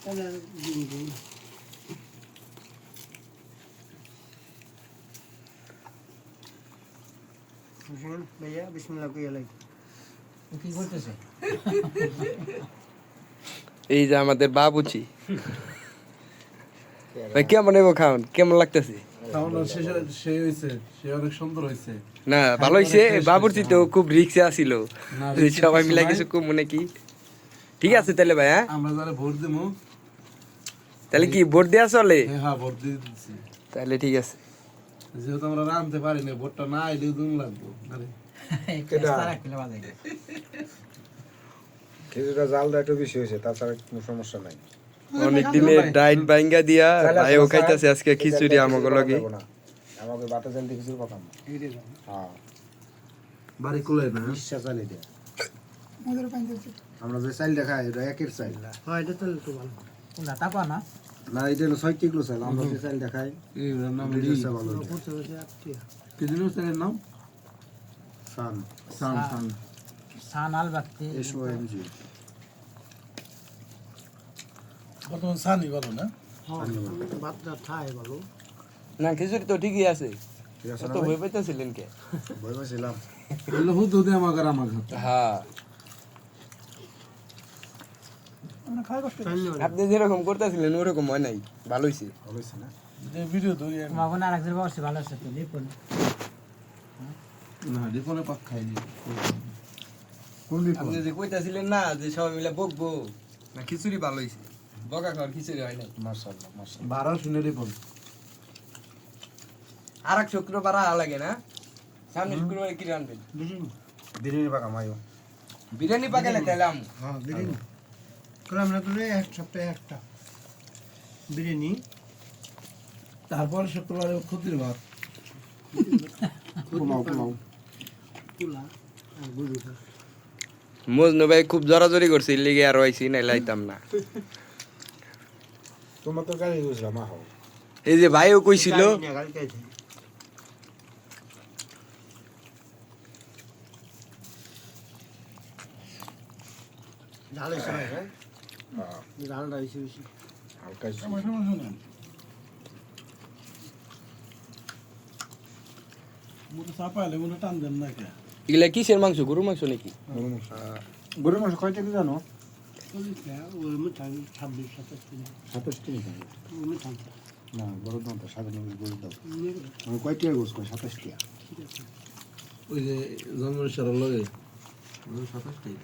তাহলে দিন भैया बिस्मिल्लाह को अलग কি করতেছে এই যে আমাদের বাবুচি ভাই কেমন হইব খাওন কেমন লাগতেছে খাওয়ানো সে হয়েছে সে অনেক সুন্দর হয়েছে না ভালো হইছে বাবুচি তো খুব রিক্সে আছিল না, যে risk এ সবাই কিছু মিলে নাই। কিছু কম মনে কি ঠিক আছে তাহলে ভাই হ্যাঁ আমরা যারা ভোট দেবো তাহলে কি ভোট দেওয়া চলে হ্যাঁ ভোট দিয়ে দিচ্ছি তাহলে ঠিক আছে যেহেতু আমরা রাঁধতে পারি না ভোটটা না এলেও দুম লাগবো আরে তারা কিলো বাজে কিছুটা জালটা একটু বেশি হয়েছে তাছাড়া কোনো সমস্যা নাই অনেক দিনের ডাইট বাইঙ্গা দিয়া ভাই ও খাইতেছে আজকে খিচুড়ি আমাকে লগে আমাকে বাতা চাল দিয়ে কিছুর কথা না হ্যাঁ বাড়ি কুলে না বিশ্বাস চালিয়ে দেয় আমরা যে চাল দেখাই এটা একের চাল हाँ এটা তো একটু ভালো কোনটা তাপা না না এটা হলো 6 কিলো চাল আমরা যে চাল দেখাই এই নাম এটা চাল ভালো পড়তে বসে আটটিয়া কি দিন স্যারের নাম সান সান সান সানাল বাতি এসওএমজি বর্তমান সানই বলো না হ্যাঁ ভাতটা খায় ভালো না খিচুড়ি তো ঠিকই আছে ঠিক আছে তো ভয় পাইতেছিলেন কে ভয় পাইছিলাম বললো হুদ হুদে আমাকে হ্যাঁ আপনি যেরকম করতেছিলেন ওরকম হয় নাই ভালো হয়েছে ভালো হয়েছে না যে ভিডিও ধরি তোমার কোন আরেকজন বসে ভালো আছে তো লিপুন না ডিপনে পাক খাইনি কোন দিক আপনি যে কইতাছিলেন না যে সবাই মিলে বকবো না খিচুড়ি ভালো হয়েছে বকা খাওয়ার খিচুড়ি হয় নাই মাশাআল্লাহ মাশাআল্লাহ 12 শুনে ডিপন আর এক শুক্রবার লাগে না সামনে শুক্রবার কি রানবেন বিরিয়ানি পাকা মাইও বিরিয়ানি পাকালে তাহলে আম হ্যাঁ বিরিয়ানি করলাম না করে এক সপ্তাহে একটা বিরিয়ানি তারপর শুক্রবারে ক্ষতির ভাত পোলাও পোলাও তুলা আর গুরু মজনু ভাই খুব জোরাজোরি করছে এর লিগে আর হইছি না লাইতাম না তোমার তো গাড়ি বুঝলাম আহ এই যে ভাইও কইছিল ঝাল এসে হয় হ্যাঁ ঝালটা বেশি বেশি হালকা মুটো চাপাইলে মুটো টান দেন না কে এগুলা কিসের মাংস গরুর মাংস নাকি গরুর মাংস কয়টা কি জানো ওই মিঠাই 26-27 কিলো 27 টি ওই মিঠাই না গরুর দাম তো 7.5 গরুর দাম আমি কয়টা গোস কই 27 টিয়া ওই যে জন্মের সারা লগে 27 টাই